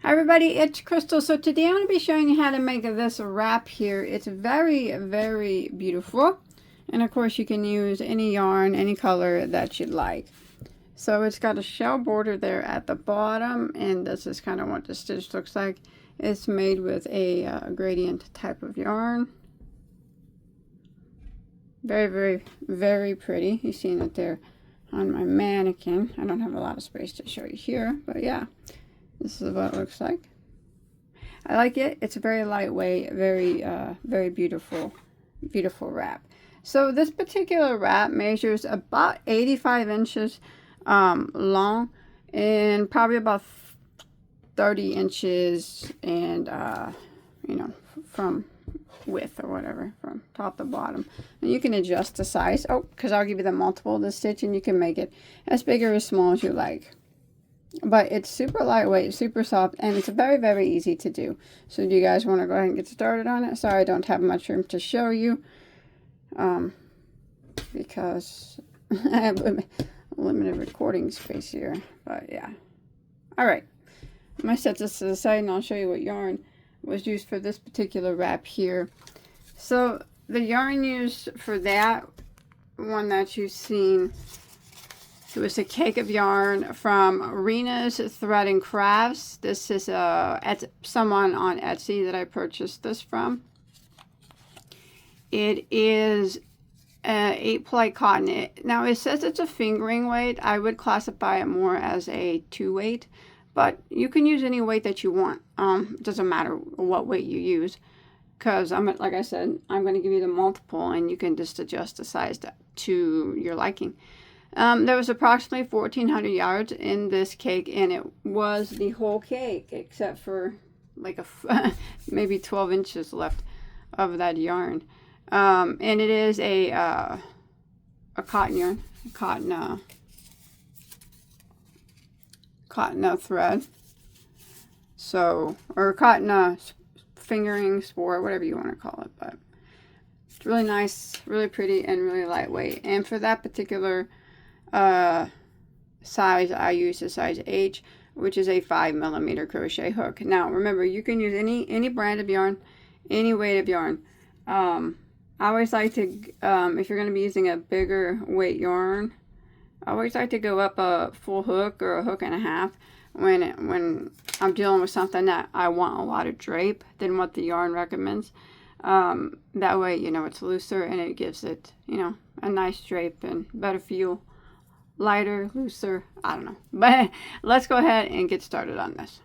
Hi everybody, it's Crystal. So today I'm going to be showing you how to make this wrap here. It's very beautiful. And of course you can use any yarn, any color that you'd like. So it's got a shell border there at the bottom, and this is kind of what the stitch looks like. It's made with a gradient type of yarn. Very pretty. You've seen it there on my mannequin. I don't have a lot of space to show you here, but yeah. This is what it looks like. I like it. It's very lightweight, very beautiful wrap. So this particular wrap measures about 85 inches long and probably about 30 inches and you know, from width or whatever, from top to bottom. And you can adjust the size. Oh, because I'll give you the multiple of the stitch, and you can make it as big or as small as you like. But it's super lightweight, super soft, and it's very easy to do. So do you guys want to go ahead and get started on it? Sorry I don't have much room to show you because I have limited recording space here. But yeah. Alright. I'm going to set this to the side and I'll show you what yarn was used for this particular wrap here. So the yarn used for that one that you've seen, it was a cake of yarn from Rena's Thread and Crafts. This is someone on Etsy that I purchased this from. It is 8-ply cotton. Now it says it's a fingering weight. I would classify it more as a 2 weight, but you can use any weight that you want. It doesn't matter what weight you use, because like I said, I'm going to give you the multiple, and you can just adjust the size to your liking. There was approximately 1,400 yards in this cake, and it was the whole cake except for like maybe 12 inches left of that yarn. And it is a cotton yarn, cotton thread. So, or cotton fingering sport, whatever you want to call it. But it's really nice, really pretty, and really lightweight. And for that particular size, I use a size H, which is a 5mm crochet hook. Now remember, you can use any brand of yarn, any weight of yarn. I always like to if you're going to be using a bigger weight yarn, I always like to go up a full hook or a hook and a half when I'm dealing with something that I want a lot of drape than what the yarn recommends. That way, you know, it's looser and it gives it, you know, a nice drape and better feel. Lighter, looser, I don't know. But let's go ahead and get started on this.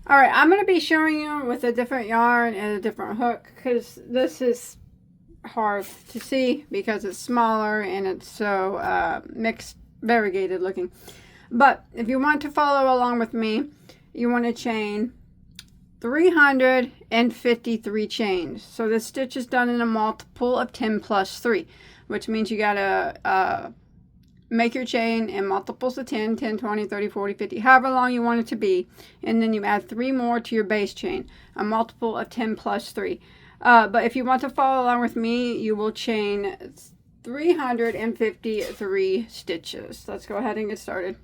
Alright, I'm going to be showing you with a different yarn and a different hook, because this is hard to see because it's smaller and it's so mixed, variegated looking. But if you want to follow along with me, you want to chain 353 chains. So this stitch is done in a multiple of 10 plus 3, which means you got to make your chain in multiples of 10, 10, 20, 30, 40, 50, however long you want it to be. And then you add 3 more to your base chain, a multiple of 10 plus 3. But if you want to follow along with me, you will chain 353 stitches. Let's go ahead and get started.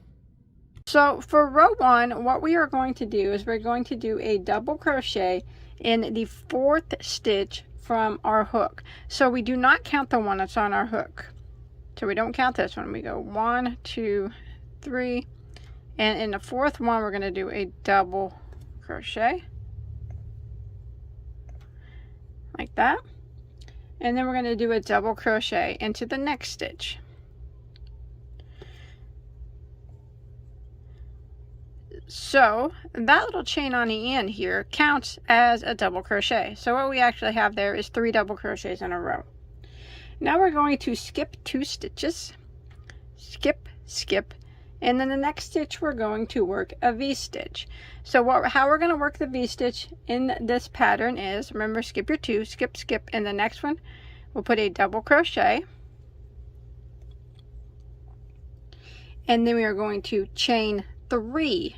So for row 1, what we are going to do is we're going to do a double crochet in the 4th stitch from our hook. So we do not count the one that's on our hook. So we don't count this one. We go 1, 2, 3, and in the 4th one we're going to do a double crochet like that, and then we're going to do a double crochet into the next stitch. So that little chain on the end here counts as a double crochet. So what we actually have there is 3 double crochets in a row. Now we're going to skip 2 stitches, skip, and then the next stitch we're going to work a V-stitch. So how we're going to work the V-stitch in this pattern is, remember, skip your 2, skip, and the next one we'll put a double crochet, and then we are going to chain 3,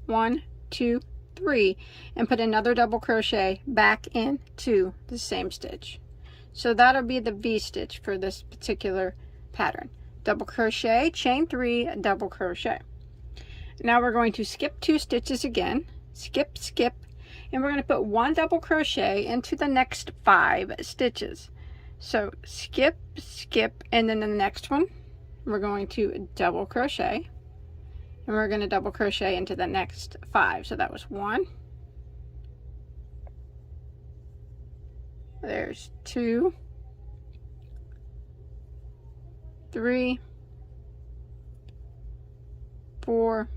1, 2, 3, and put another double crochet back into the same stitch. So that'll be the V-stitch for this particular pattern. Double crochet, chain 3, double crochet. Now we're going to skip 2 stitches again, skip, skip, and we're going to put 1 double crochet into the next 5 stitches. So skip, skip, and then in the next one we're going to double crochet, and we're going to double crochet into the next 5. So that was 1, there's 2, 3, 4,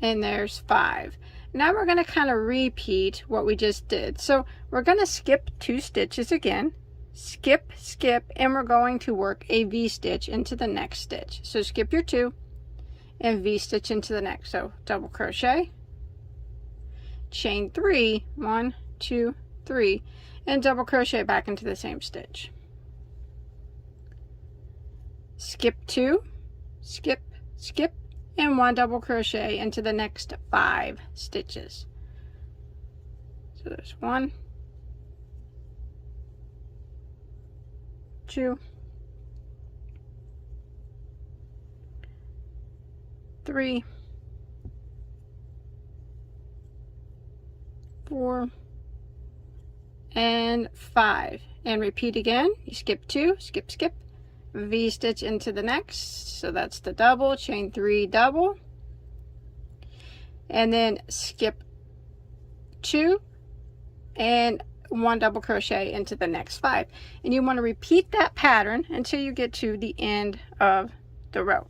and there's 5. Now we're going to kind of repeat what we just did. So we're going to skip 2 stitches again, skip, skip, and we're going to work a V-stitch into the next stitch. So skip your 2 and V-stitch into the next. So double crochet, chain 3, 1, 2, 3, and double crochet back into the same stitch. Skip 2, skip, skip, and 1 double crochet into the next 5 stitches. So there's 1, 2, 3, 4, and 5. And repeat again. You skip 2, skip, skip, V-stitch into the next, so that's the double, chain 3, double, and then skip 2 and 1 double crochet into the next 5. And you want to repeat that pattern until you get to the end of the row.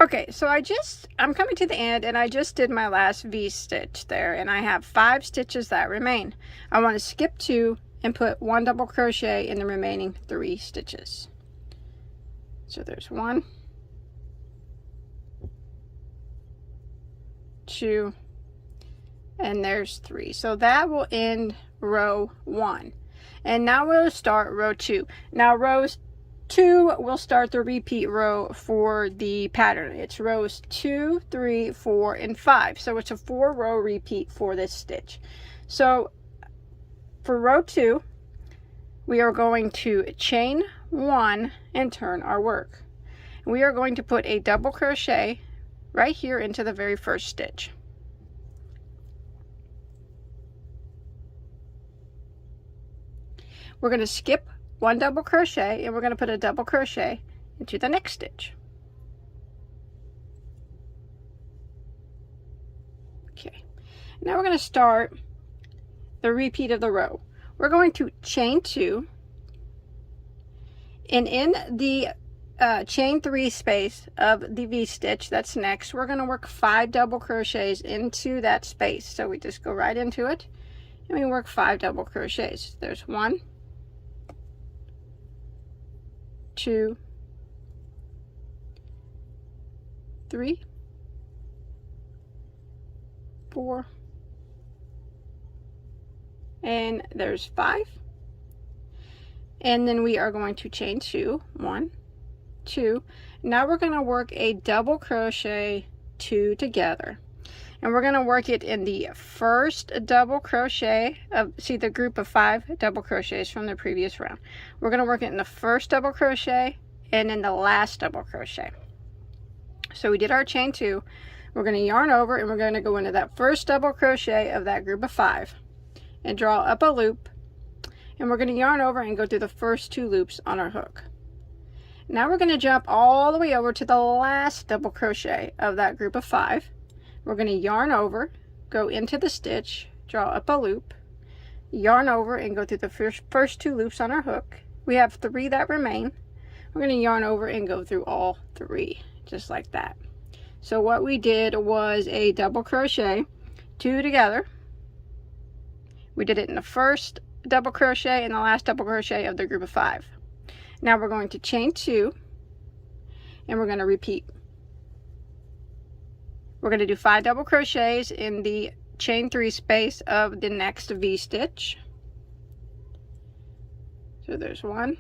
Okay, so I'm coming to the end, and I just did my last V-stitch there, and I have 5 stitches that remain. I want to skip 2 and put 1 double crochet in the remaining 3 stitches. So there's 1, 2, and there's 3. So that will end row 1. And now we'll start row 2. Now rows 2 will start the repeat row for the pattern. It's rows 2, 3, 4, and 5. So it's a 4-row repeat for this stitch. So for row 2, we are going to chain 1 and turn our work. We are going to put a double crochet right here into the very first stitch. We're going to skip 1 double crochet, and we're going to put a double crochet into the next stitch. Okay, now we're going to start the repeat of the row. We're going to chain 2, and in the chain 3 space of the V-stitch that's next, we're going to work 5 double crochets into that space. So we just go right into it, and we work 5 double crochets. There's 1, 2, 3, 4, and there's 5. And then we are going to chain 2, 1, 2. Now we're going to work a double crochet 2 together, and we're going to work it in the first double crochet of, see the group of 5 double crochets from the previous round. We're going to work it in the first double crochet and in the last double crochet. So we did our chain 2. We're going to yarn over, and we're going to go into that first double crochet of that group of 5 and draw up a loop, and we're going to yarn over and go through the first 2 loops on our hook. Now we're going to jump all the way over to the last double crochet of that group of 5. We're going to yarn over, go into the stitch, draw up a loop, yarn over, and go through the first 2 loops on our hook. We have 3 that remain. We're going to yarn over and go through all 3, just like that. So what we did was a double crochet 2 together. We did it in the first double crochet and the last double crochet of the group of 5. Now we're going to chain 2, and we're going to repeat. We're going to do 5 double crochets in the chain 3 space of the next V-stitch. So there's 1,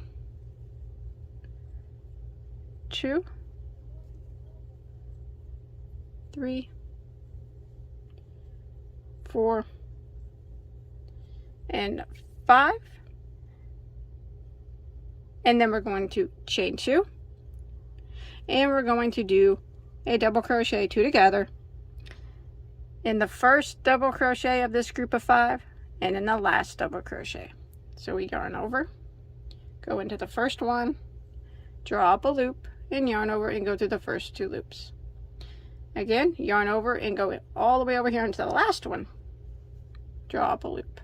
2, 3, 4, and 5. And then we're going to chain 2, and we're going to do a double crochet, 2 together in the first double crochet of this group of 5 and in the last double crochet. So we yarn over, go into the first one, draw up a loop, and yarn over and go through the first 2 loops. Again, yarn over and go all the way over here into the last one, draw up a loop,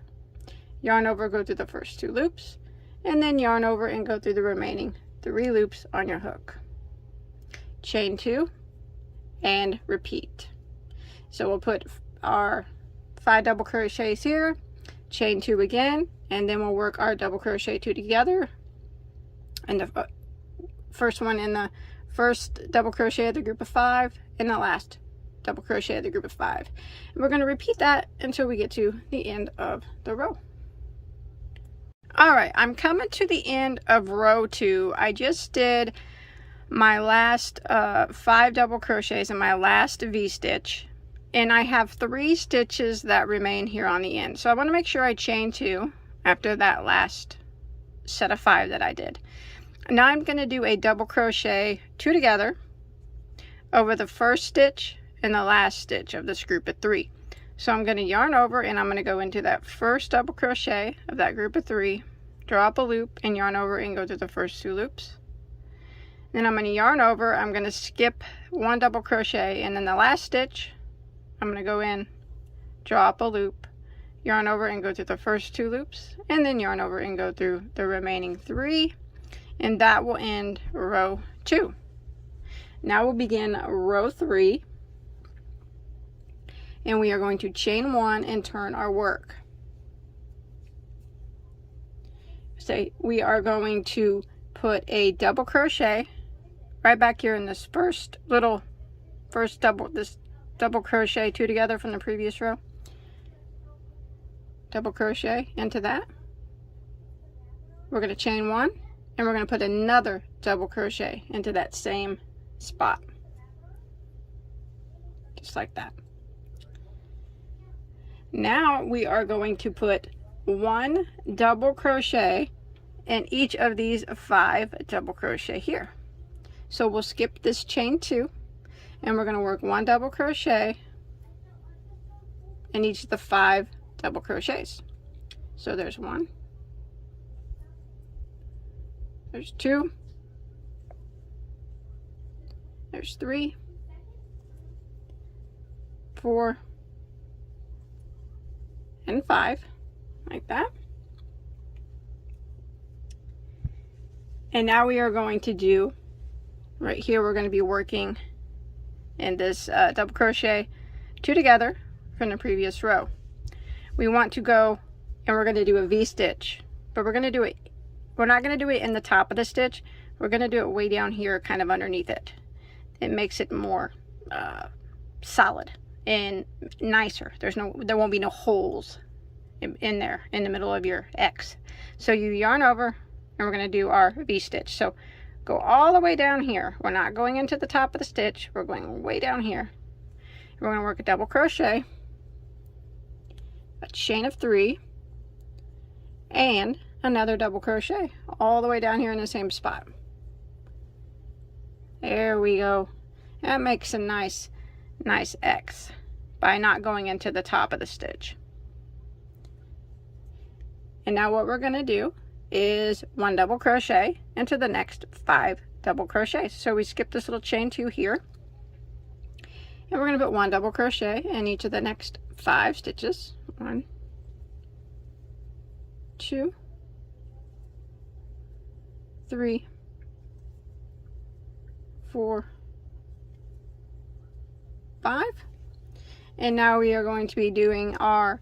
yarn over, go through the first 2 loops, and then yarn over and go through the remaining 3 loops on your hook. Chain 2 and repeat. So we'll put our 5 double crochets here, chain 2 again, and then we'll work our double crochet 2 together, and the first one in the first double crochet of the group of 5 and the last double crochet of the group of 5. And we're going to repeat that until we get to the end of the row. Alright, I'm coming to the end of row 2. I just did my last 5 double crochets in my last V-stitch, and I have 3 stitches that remain here on the end. So I want to make sure I chain 2 after that last set of 5 that I did. Now I'm going to do a double crochet 2 together over the first stitch and the last stitch of this group of 3. So I'm going to yarn over and I'm going to go into that first double crochet of that group of 3, draw up a loop and yarn over and go through the first 2 loops. Then I'm going to yarn over, I'm going to skip 1 double crochet, and then the last stitch I'm going to go in, draw up a loop, yarn over and go through the first 2 loops, and then yarn over and go through the remaining 3, and that will end row 2. Now we'll begin row 3, and we are going to chain 1 and turn our work. So we are going to put a double crochet right back here in this first double crochet 2 together from the previous row, double crochet into that. We're going to chain 1 and we're going to put another double crochet into that same spot, just like that. Now we are going to put 1 double crochet in each of these 5 double crochet here. So we'll skip this chain 2 and we're going to work 1 double crochet in each of the 5 double crochets. So there's 1, there's 2, there's 3, 4, and 5, like that. And now we are going to do, right here we're going to be working in this double crochet 2 together from the previous row. We want to go and we're going to do a V-stitch, but we're going to do it, we're not going to do it in the top of the stitch, we're going to do it way down here, kind of underneath it. It makes it more solid and nicer. There won't be no holes in there in the middle of your X. So you yarn over and we're going to do our V-stitch. So go all the way down here. We're not going into the top of the stitch, we're going way down here. We're going to work a double crochet, a chain of 3, and another double crochet all the way down here in the same spot. There we go. That makes a nice X by not going into the top of the stitch. And now what we're going to do is 1 double crochet into the next 5 double crochets. So we skip this little chain 2 here, and we're going to put 1 double crochet in each of the next 5 stitches. 1, 2, 3, 4, 5. And now we are going to be doing our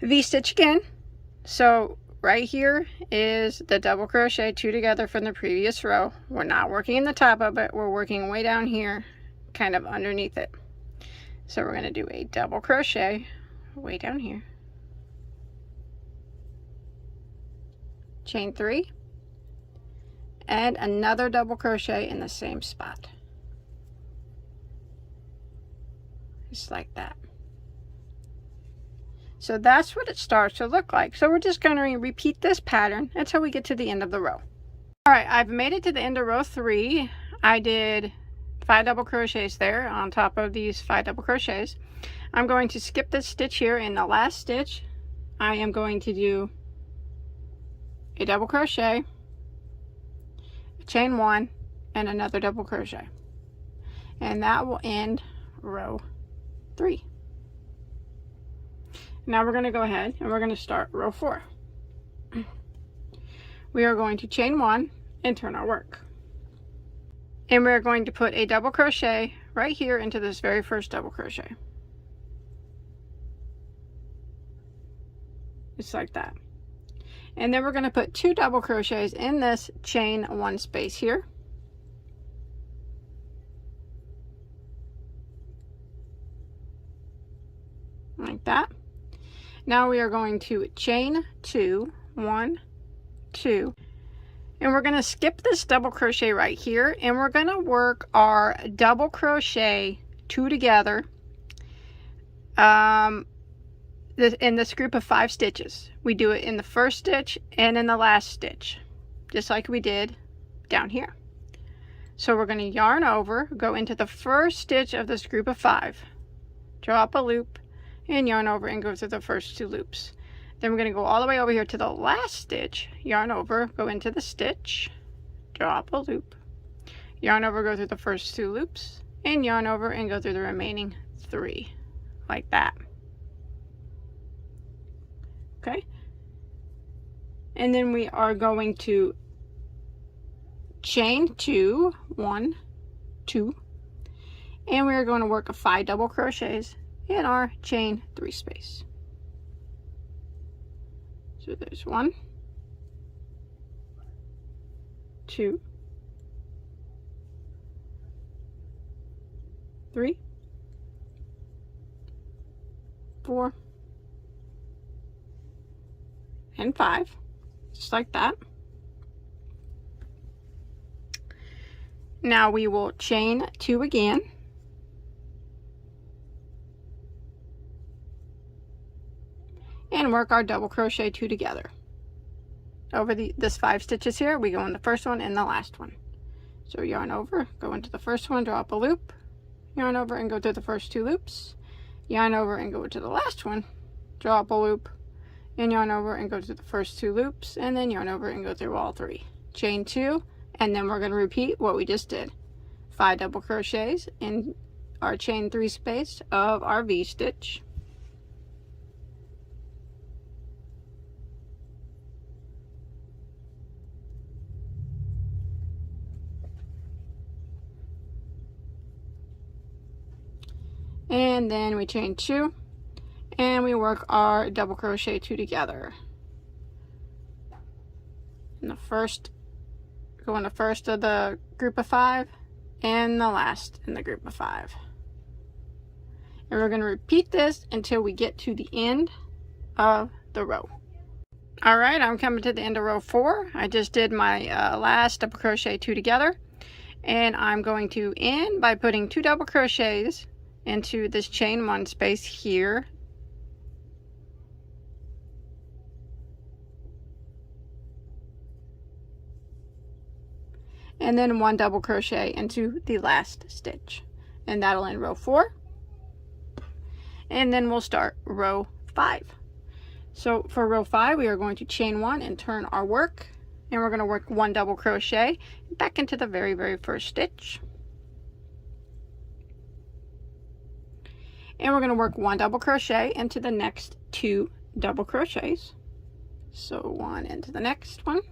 V-stitch again. So right here is the double crochet 2 together from the previous row. We're not working in the top of it, we're working way down here, kind of underneath it. So we're going to do a double crochet way down here, chain 3, and another double crochet in the same spot, just like that. So that's what it starts to look like. So we're just going to repeat this pattern until we get to the end of the row. Alright, I've made it to the end of row 3. I did 5 double crochets there on top of these 5 double crochets. I'm going to skip this stitch here. In the last stitch, I am going to do a double crochet, chain 1, and another double crochet, and that will end row 3. Now we're going to go ahead and we're going to start row 4. We are going to chain 1 and turn our work, and we're going to put a double crochet right here into this very first double crochet, just like that. And then we're going to put 2 double crochets in this chain 1 space here, like that. Now we are going to chain 2, 1, 2, and we're going to skip this double crochet right here, and we're going to work our double crochet 2 together in this group of 5 stitches. We do it in the first stitch and in the last stitch, just like we did down here. So we're going to yarn over, go into the first stitch of this group of 5, draw up a loop, and yarn over and go through the first 2 loops. Then we're going to go all the way over here to the last stitch, yarn over, go into the stitch, draw up a loop, yarn over, go through the first 2 loops, and yarn over and go through the remaining 3, like that. Okay, and then we are going to chain 2, 1, 2, and we are going to work 5 double crochets in our chain 3 space. So there's 1, 2, 3, 4, and 5, just like that. Now we will chain 2 again, and work our double crochet 2 together. Over this 5 stitches here, we go in the first one and the last one. So yarn over, go into the first one, draw up a loop, yarn over and go through the first 2 loops, yarn over and go to the last one, draw up a loop, and yarn over and go through the first 2 loops, and then yarn over and go through all 3. Chain 2, and then we're going to repeat what we just did. 5 double crochets in our chain 3 space of our V stitch. And then we chain 2, and we work our double crochet 2 together. In the first, go in the first of the group of 5, and the last in the group of 5. And we're going to repeat this until we get to the end of the row. Alright, I'm coming to the end of row 4. I just did my last double crochet 2 together, and I'm going to end by putting 2 double crochets into this chain 1 space here, and then 1 double crochet into the last stitch, and that'll end row 4. And then we'll start row 5. So for row 5, we are going to chain 1 and turn our work, and we're going to work 1 double crochet back into the very first stitch, and we're going to work 1 double crochet into the next 2 double crochets. So 1 into the next one,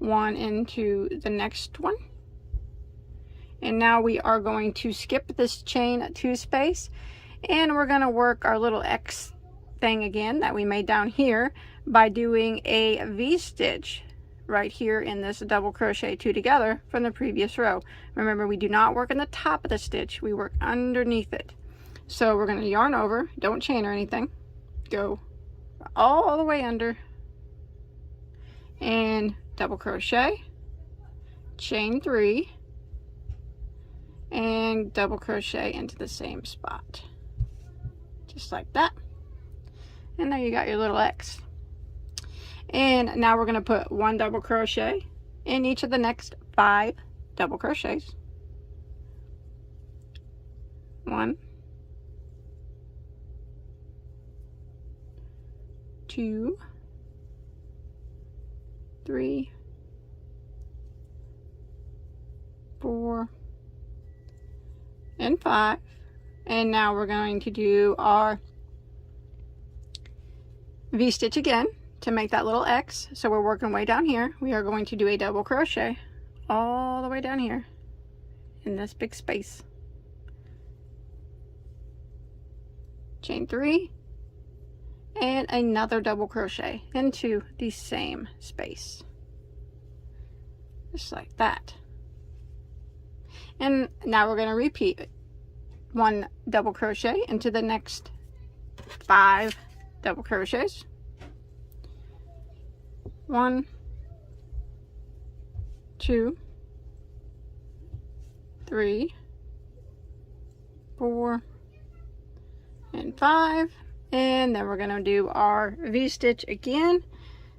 1 into the next one, and now we are going to skip this chain 2 space, and we're going to work our little X thing again that we made down here by doing a V stitch right here in this double crochet 2 together from the previous row. Remember, we do not work in the top of the stitch, we work underneath it. So we're going to yarn over, don't chain or anything, go all the way under, and double crochet, chain 3, and double crochet into the same spot, just like that. And now you got your little X. And now we're going to put 1 double crochet in each of the next 5 double crochets, 1, 2, 3, 4, and 5. And now we're going to do our V-stitch again to make that little X. So we're working way down here. We are going to do a double crochet all the way down here in this big space. Chain 3 and another double crochet into the same space, just like that. And now we're going to repeat 1 double crochet into the next 5 double crochets. 1, 2, 3, 4, and 5. And then we're going to do our V-stitch again.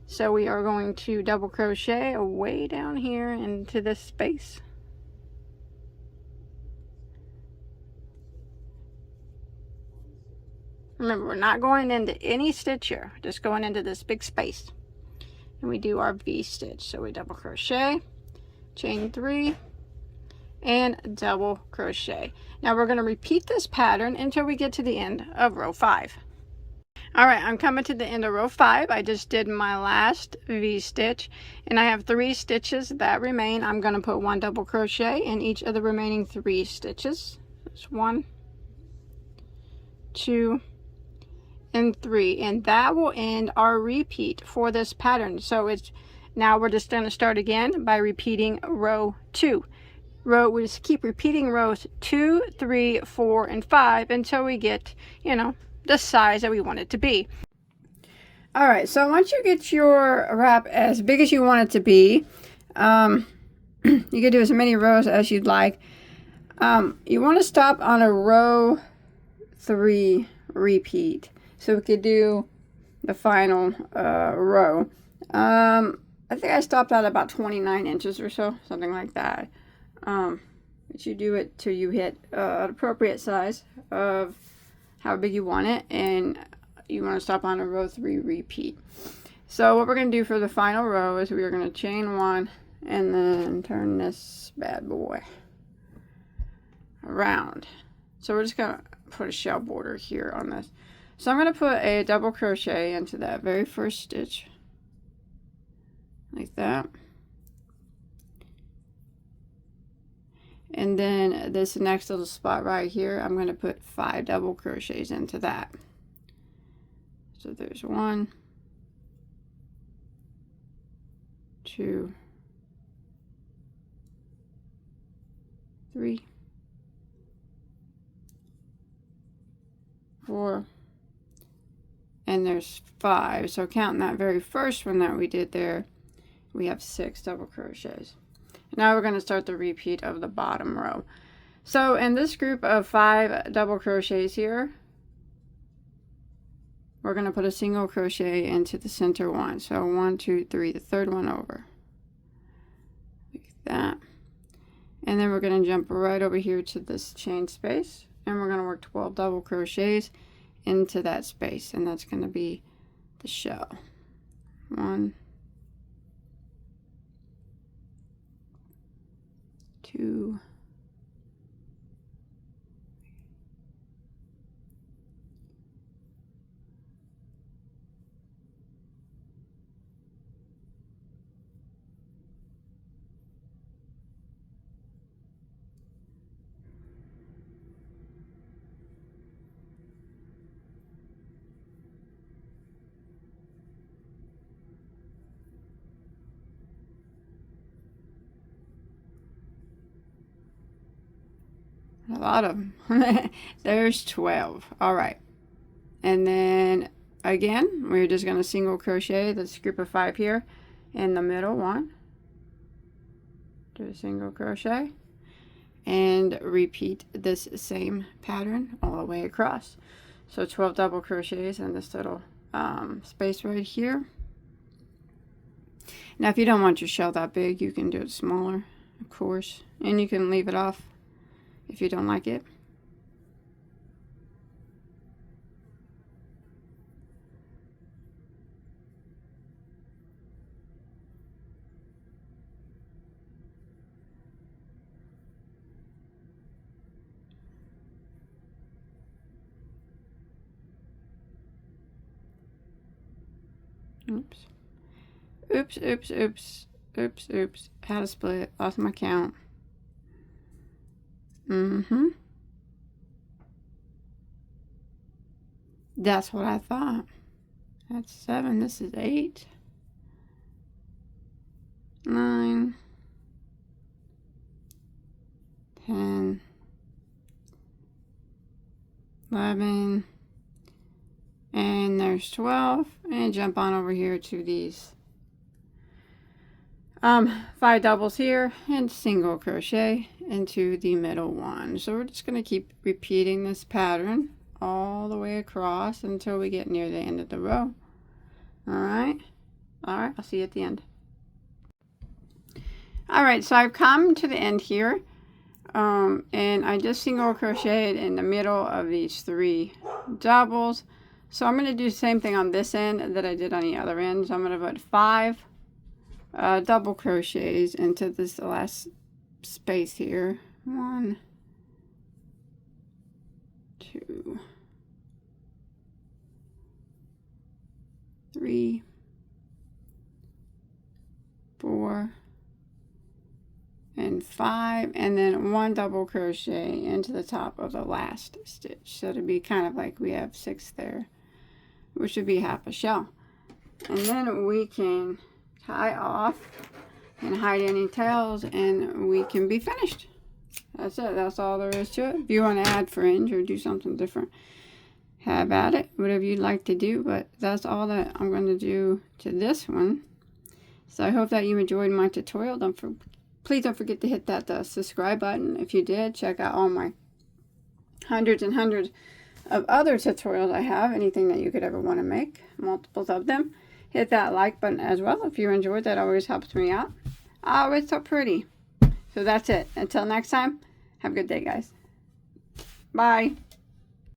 So we are going to double crochet way down here into this space. Remember, we're not going into any stitch here, just going into this big space. And we do our V-stitch. So we double crochet, chain 3, and double crochet. Now we're going to repeat this pattern until we get to the end of row 5. Alright, I'm coming to the end of row 5. I just did my last V-stitch, and I have 3 stitches that remain. I'm going to put 1 double crochet in each of the remaining 3 stitches. That's 1, 2, and 3, and that will end our repeat for this pattern. So it's now we're just going to start again by repeating row 2. We just keep repeating rows 2, 3, 4, and 5 until we get, you know, the size that we want it to be. All right, so once you get your wrap as big as you want it to be, you can do as many rows as you'd like. You want to stop on a row 3 repeat, so we could do the final row. I think I stopped at about 29 inches or so, something like that. But you do it till you hit an appropriate size of how big you want it, and you want to stop on a row 3 repeat. So what we're going to do for the final row is we are going to chain 1 and then turn this bad boy around. So we're just going to put a shell border here on this. So I'm going to put a double crochet into that very first stitch, like that. And then this next little spot right here, I'm going to put 5 double crochets into that. So there's 1, 2, 3, 4, and there's 5. So counting that very first one that we did there, we have 6 double crochets. Now we're going to start the repeat of the bottom row. So in this group of 5 double crochets here, we're going to put a single crochet into the center one. So 1, 2, 3, the third one over, like that. And then we're going to jump right over here to this chain space, and we're going to work 12 double crochets into that space, and that's going to be the shell. 1, 2, 3. A lot of them. There's 12. All right. And then again, we're just going to single crochet this group of 5 here in the middle. 1, do a single crochet, and repeat this same pattern all the way across. So 12 double crochets in this little space right here. Now if you don't want your shell that big, you can do it smaller, of course, and you can leave it off if you don't like it. Oops. Oops, oops, oops. Oops, oops. How to split. Lost my count. That's what I thought. That's 7. This is 8. 9. 10. 11. And there's 12. And jump on over here to these 5 doubles here and single crochet into the middle one. So we're just going to keep repeating this pattern all the way across until we get near the end of the row. Alright, I'll see you at the end. Alright, so I've come to the end here, and I just single crocheted in the middle of these 3 doubles. So I'm going to do the same thing on this end that I did on the other end. So I'm going to put 5 double crochets into this last space here. 1, 2, 3, 4, and 5, and then 1 double crochet into the top of the last stitch. So it'll be kind of like we have 6 there, which would be half a shell. And then we can tie off and hide any tails, and we can be finished. That's it. That's all there is to it. If you want to add fringe or do something different, have at it, whatever you'd like to do. But that's all that I'm going to do to this one. So I hope that you enjoyed my tutorial. Please don't forget to hit that subscribe button. If you did, check out all my hundreds and hundreds of other tutorials I have. Anything that you could ever want to make, multiples of them. Hit that like button as well if you enjoyed. That always helps me out. Oh, it's so pretty. So that's it. Until next time, have a good day, guys. Bye.